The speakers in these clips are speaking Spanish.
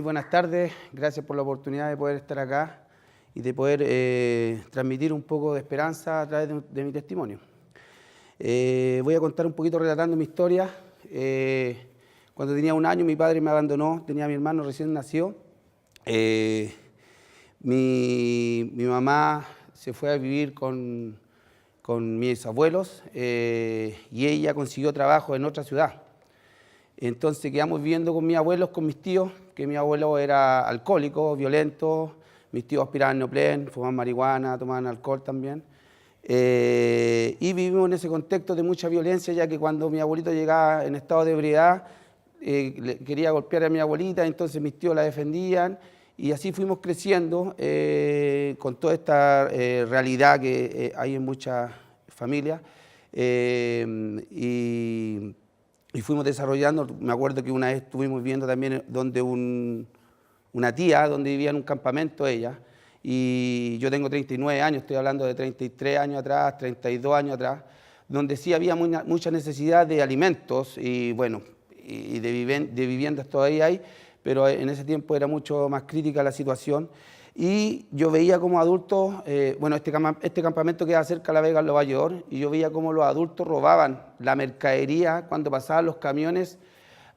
muy buenas tardes. Gracias por la oportunidad de poder estar acá y de poder transmitir un poco de esperanza a través de mi testimonio. Voy a contar un poquito relatando mi historia. Cuando tenía 1 año mi padre me abandonó, tenía a mi hermano recién nacido. Mi mamá se fue a vivir con mis abuelos y ella consiguió trabajo en otra ciudad. Entonces quedamos viviendo con mis abuelos, con mis tíos, que mi abuelo era alcohólico, violento, mis tíos aspiraban neoplen, fumaban marihuana, tomaban alcohol también. Y vivimos en ese contexto de mucha violencia, ya que cuando mi abuelito llegaba en estado de ebriedad, quería golpear a mi abuelita, entonces mis tíos la defendían, y así fuimos creciendo con toda esta realidad que hay en muchas familias. Y fuimos desarrollando. Me acuerdo que una vez estuvimos viviendo también donde una tía, donde vivía en un campamento ella, y yo tengo 39 años, estoy hablando de 33 años atrás, 32 años atrás, donde sí había mucha necesidad de alimentos y bueno, y de viviendas todavía hay, pero en ese tiempo era mucho más crítica la situación. Y yo veía como adultos, bueno, este campamento queda cerca de La Vega, en Nueva York, y yo veía como los adultos robaban la mercadería cuando pasaban los camiones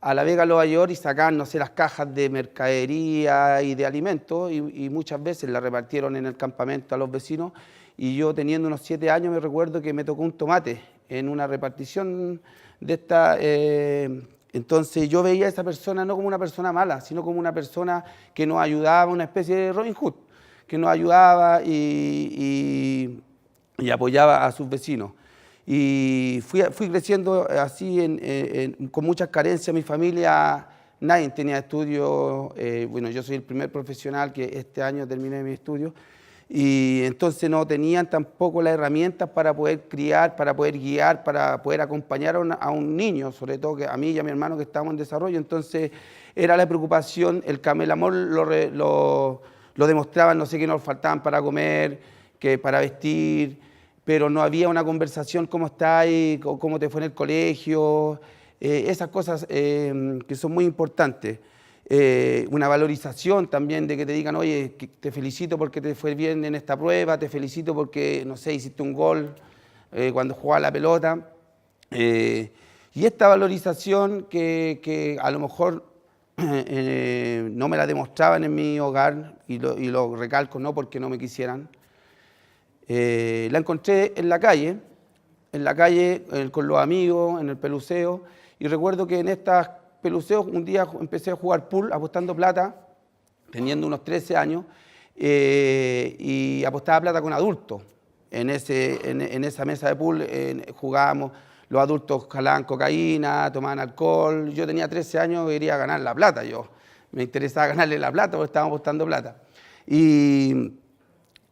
a La Vega, Nueva York, y sacaban, no sé, las cajas de mercadería y de alimentos, y muchas veces la repartieron en el campamento a los vecinos. Y yo, teniendo unos 7 años, me recuerdo que me tocó un tomate en una repartición de esta. Entonces yo veía a esa persona no como una persona mala, sino como una persona que nos ayudaba, una especie de Robin Hood, que nos ayudaba y apoyaba a sus vecinos. Y fui creciendo así con muchas carencias. Mi familia, nadie tenía estudios. Bueno, yo soy el primer profesional que este año terminé mis estudios. Y entonces no tenían tampoco las herramientas para poder criar, para poder guiar, para poder acompañar a un niño, sobre todo que a mí y a mi hermano que estábamos en desarrollo. Entonces era la preocupación, el amor lo demostraban, no sé, qué nos faltaban para comer, que para vestir, pero no había una conversación, cómo estás, cómo te fue en el colegio, esas cosas que son muy importantes. Una valorización también de que te digan, oye, que te felicito porque te fue bien en esta prueba, te felicito porque, no sé, hiciste un gol cuando jugabas la pelota. Y esta valorización que a lo mejor no me la demostraban en mi hogar, y lo recalco, no porque no me quisieran, la encontré en la calle con los amigos, en el peluceo, y recuerdo que en estas peluceos un día empecé a jugar pool apostando plata, teniendo unos 13 años, y apostaba plata con adultos. En esa mesa de pool jugábamos, los adultos jalaban cocaína, tomaban alcohol. Yo tenía 13 años y quería ganar la plata. Me interesaba ganarle la plata porque estábamos apostando plata. Y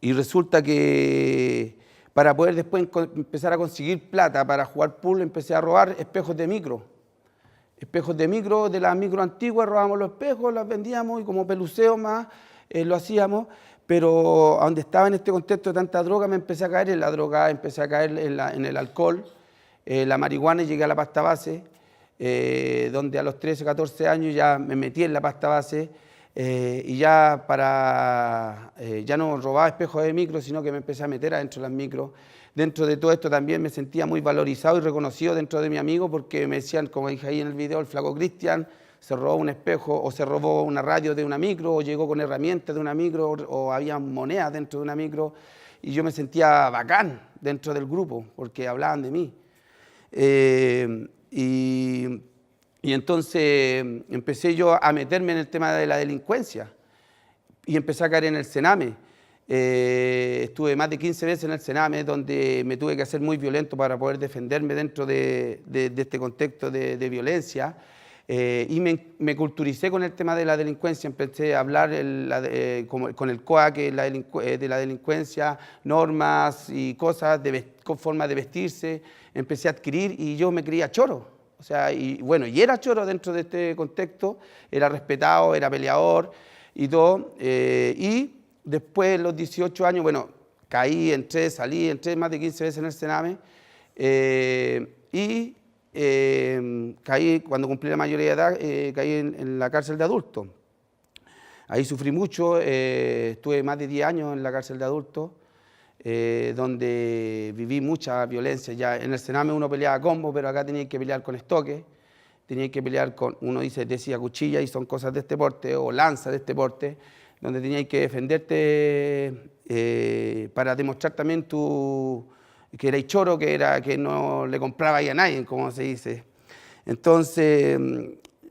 resulta que para poder después empezar a conseguir plata para jugar pool, empecé a robar espejos de micro. Espejos de micro, de las micro antiguas, robábamos los espejos, las vendíamos y como peluceo más lo hacíamos. Pero a donde estaba en este contexto de tanta droga, me empecé a caer en la droga, empecé a caer en el alcohol, la marihuana, y llegué a la pasta base, donde a los 13, 14 años ya me metí en la pasta base. Y ya ya no robaba espejos de micro, sino que me empecé a meter adentro de las micros. Dentro de todo esto también me sentía muy valorizado y reconocido dentro de mi amigo, porque me decían, como dije ahí en el video, el flaco Cristian se robó un espejo, o se robó una radio de una micro, o llegó con herramientas de una micro, o había monedas dentro de una micro, y yo me sentía bacán dentro del grupo, porque hablaban de mí. Y entonces empecé yo a meterme en el tema de la delincuencia y empecé a caer en el Sename. Estuve más de 15 veces en el Sename, donde me tuve que hacer muy violento para poder defenderme dentro de este contexto de violencia. Y me culturicé con el tema de la delincuencia. Empecé a hablar con el COAC de la delincuencia, normas y cosas, con formas de vestirse. Empecé a adquirir y yo me creía choro. O sea, y era choro dentro de este contexto, era respetado, era peleador y todo. Y después, los 18 años, bueno, caí, entré más de 15 veces en el Sename. Caí cuando cumplí la mayoría de edad, caí en la cárcel de adultos. Ahí sufrí mucho, estuve más de 10 años en la cárcel de adultos, donde viví mucha violencia. Ya en el Sename uno peleaba combo, pero acá tenía que pelear con estoque, tenía que pelear con, uno decía cuchilla y son cosas de este porte, o lanza de este porte, donde tenías que defenderte para demostrar también que erais choro, que no le comprabais a nadie, como se dice. Entonces,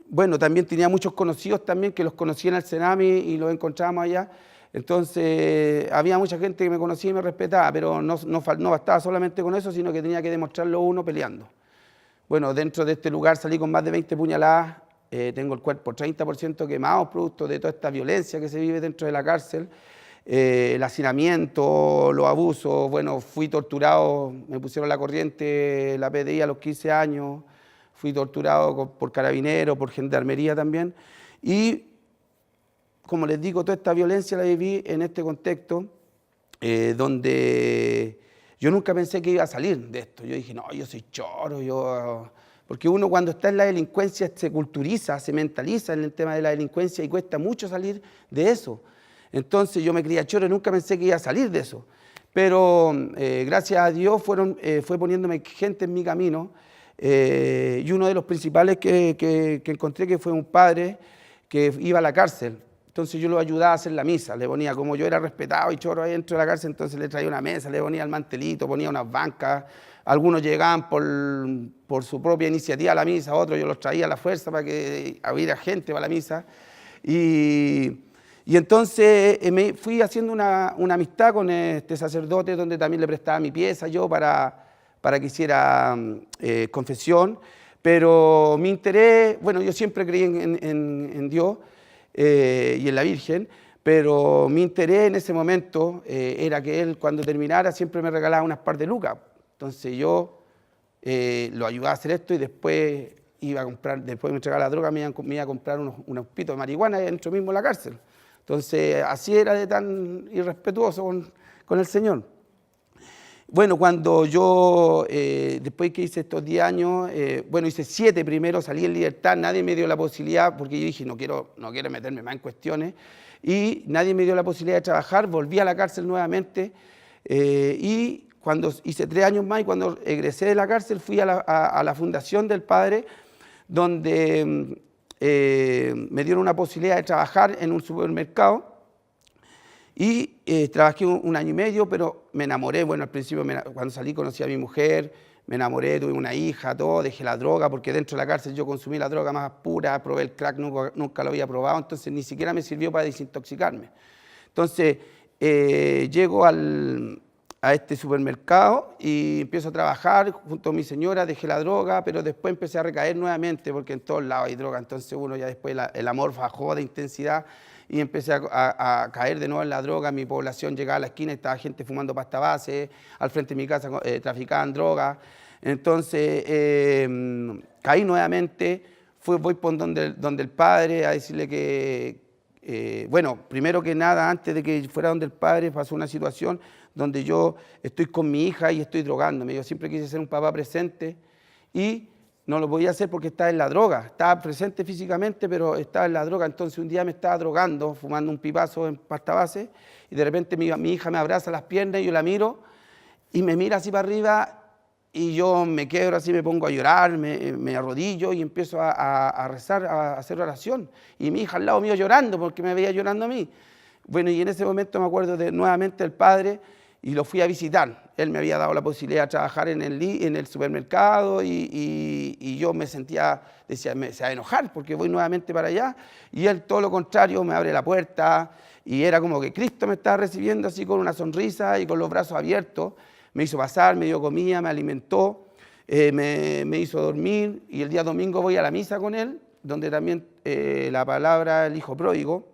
bueno, también tenía muchos conocidos también que los conocí en el Sename y los encontrábamos allá. Entonces, había mucha gente que me conocía y me respetaba, pero no bastaba solamente con eso, sino que tenía que demostrarlo uno peleando. Bueno, dentro de este lugar salí con más de 20 puñaladas, tengo el cuerpo 30% quemado, producto de toda esta violencia que se vive dentro de la cárcel, el hacinamiento, los abusos. Bueno, fui torturado, me pusieron la corriente, la PDI a los 15 años, fui torturado por carabineros, por gendarmería también, y como les digo, toda esta violencia la viví en este contexto, donde yo nunca pensé que iba a salir de esto. Yo dije, no, yo soy choro, porque uno cuando está en la delincuencia se culturiza, se mentaliza en el tema de la delincuencia y cuesta mucho salir de eso. Entonces yo me creía choro y nunca pensé que iba a salir de eso. Pero gracias a Dios fue poniéndome gente en mi camino, y uno de los principales que encontré que fue un padre que iba a la cárcel. Entonces yo lo ayudaba a hacer la misa, le ponía, como yo era respetado y choro ahí dentro de la cárcel, entonces le traía una mesa, le ponía el mantelito, ponía unas bancas. Algunos llegaban por su propia iniciativa a la misa, otros yo los traía a la fuerza para que hubiera gente para la misa. Y entonces me fui haciendo una amistad con este sacerdote, donde también le prestaba mi pieza yo para que hiciera confesión. Pero mi interés, bueno, yo siempre creí en Dios, y en la Virgen, pero mi interés en ese momento era que él, cuando terminara, siempre me regalaba unas par de lucas. Entonces yo lo ayudaba a hacer esto y después iba a comprar, después de me entregaba la droga, me iba a comprar unos pitos de marihuana dentro mismo de la cárcel. Entonces así era de tan irrespetuoso con el Señor. Bueno, cuando yo, después que hice estos 10 años, bueno, hice 7 primero, salí en libertad, nadie me dio la posibilidad, porque yo dije, no quiero meterme más en cuestiones, y nadie me dio la posibilidad de trabajar, volví a la cárcel nuevamente, y cuando hice 3 años más, y cuando egresé de la cárcel, fui a la fundación del Padre, donde me dieron una posibilidad de trabajar en un supermercado. Y trabajé un año y medio, pero me enamoré. Bueno, al principio, cuando salí, conocí a mi mujer, me enamoré, tuve una hija, todo, dejé la droga, porque dentro de la cárcel yo consumí la droga más pura, probé el crack, nunca lo había probado, entonces ni siquiera me sirvió para desintoxicarme. Entonces, llego a este supermercado y empiezo a trabajar junto a mi señora, dejé la droga, pero después empecé a recaer nuevamente, porque en todos lados hay droga, entonces uno ya después el amor bajó de intensidad, y empecé a caer de nuevo en la droga. Mi población llegaba a la esquina y estaba gente fumando pasta base, al frente de mi casa traficaban droga. Entonces caí nuevamente, voy por donde el Padre a decirle que, bueno, primero que nada, antes de que fuera donde el Padre, pasó una situación donde yo estoy con mi hija y estoy drogándome. Yo siempre quise ser un papá presente y no lo podía hacer porque estaba en la droga. Estaba presente físicamente, pero estaba en la droga. Entonces un día me estaba drogando, fumando un pipazo en pasta base, y de repente mi hija me abraza las piernas y yo la miro, y me mira así para arriba, y yo me quedo así, me pongo a llorar, me arrodillo y empiezo a rezar, a hacer oración. Y mi hija al lado mío llorando, porque me veía llorando a mí. Bueno, y en ese momento me acuerdo nuevamente del Padre, y lo fui a visitar. Él me había dado la posibilidad de trabajar en el supermercado, y yo me sentía, decía, se va a enojar porque voy nuevamente para allá, y él todo lo contrario, me abre la puerta, y era como que Cristo me estaba recibiendo así con una sonrisa y con los brazos abiertos. Me hizo pasar, me dio comida, me alimentó, me hizo dormir, y el día domingo voy a la misa con él, donde también la palabra el Hijo Pródigo,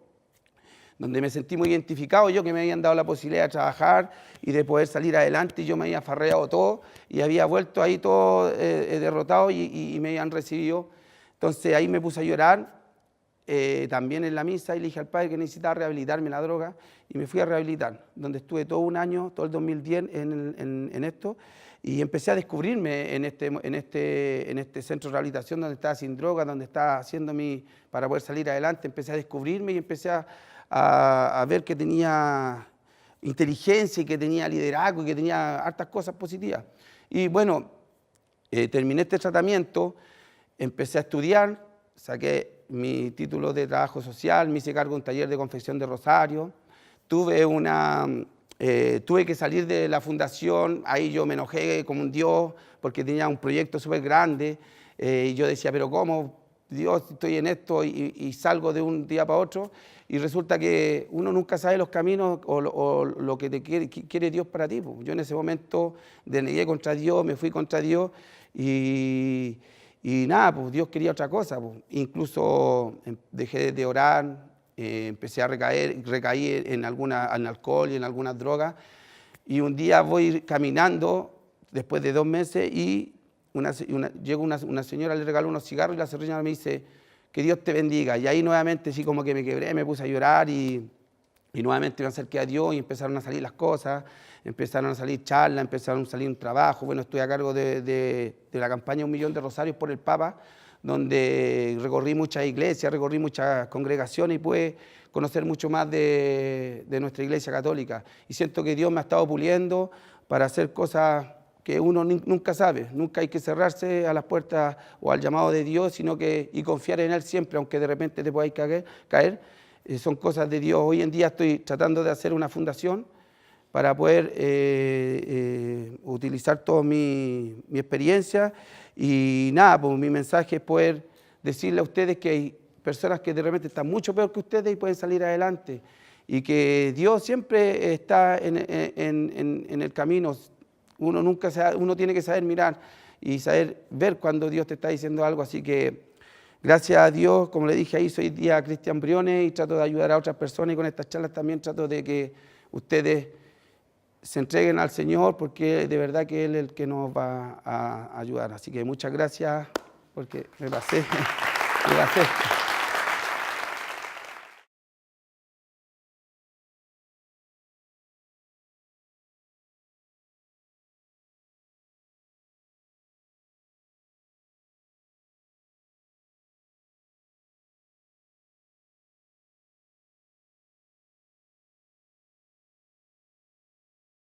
donde me sentí muy identificado, yo que me habían dado la posibilidad de trabajar y de poder salir adelante, y yo me había farreado todo y había vuelto ahí todo derrotado, y me habían recibido. Entonces ahí me puse a llorar, también en la misa y le dije al padre que necesitaba rehabilitarme la droga y me fui a rehabilitar, donde estuve todo un año, todo el 2010 en esto, y empecé a descubrirme en este centro de rehabilitación donde estaba sin droga, donde estaba haciendo para poder salir adelante. Empecé a descubrirme y empecé a ver que tenía inteligencia y que tenía liderazgo y que tenía hartas cosas positivas. Y bueno, terminé este tratamiento, empecé a estudiar, saqué mi título de trabajo social, me hice cargo de un taller de confección de rosario, tuve que salir de la fundación, ahí yo me enojé como un Dios porque tenía un proyecto súper grande y yo decía, pero ¿cómo? Dios, estoy en esto y salgo de un día para otro y resulta que uno nunca sabe los caminos o lo que quiere Dios para ti. Yo en ese momento denegué contra Dios, me fui contra Dios y nada, pues Dios quería otra cosa. Incluso dejé de orar, empecé a recaí en alcohol y en algunas drogas y un día voy caminando después de 2 meses y llega una señora, le regaló unos cigarros y la señora me dice que Dios te bendiga. Y ahí nuevamente sí como que me quebré, me puse a llorar y nuevamente me acerqué a Dios y empezaron a salir las cosas, empezaron a salir charlas, empezaron a salir un trabajo. Bueno, estoy a cargo de la campaña 1 millón de rosarios por el Papa, donde recorrí muchas iglesias, recorrí muchas congregaciones y pude conocer mucho más de nuestra iglesia católica. Y siento que Dios me ha estado puliendo para hacer cosas que uno nunca sabe. Nunca hay que cerrarse a las puertas o al llamado de Dios, y confiar en Él siempre, aunque de repente te podáis caer. Son cosas de Dios. Hoy en día estoy tratando de hacer una fundación para poder utilizar toda mi experiencia y nada, pues mi mensaje es poder decirle a ustedes que hay personas que de repente están mucho peor que ustedes y pueden salir adelante y que Dios siempre está en el camino. Uno tiene que saber mirar y saber ver cuando Dios te está diciendo algo, así que gracias a Dios, como le dije ahí, soy día Cristian Briones y trato de ayudar a otras personas y con estas charlas también trato de que ustedes se entreguen al Señor porque de verdad que Él es el que nos va a ayudar. Así que muchas gracias porque me pasé.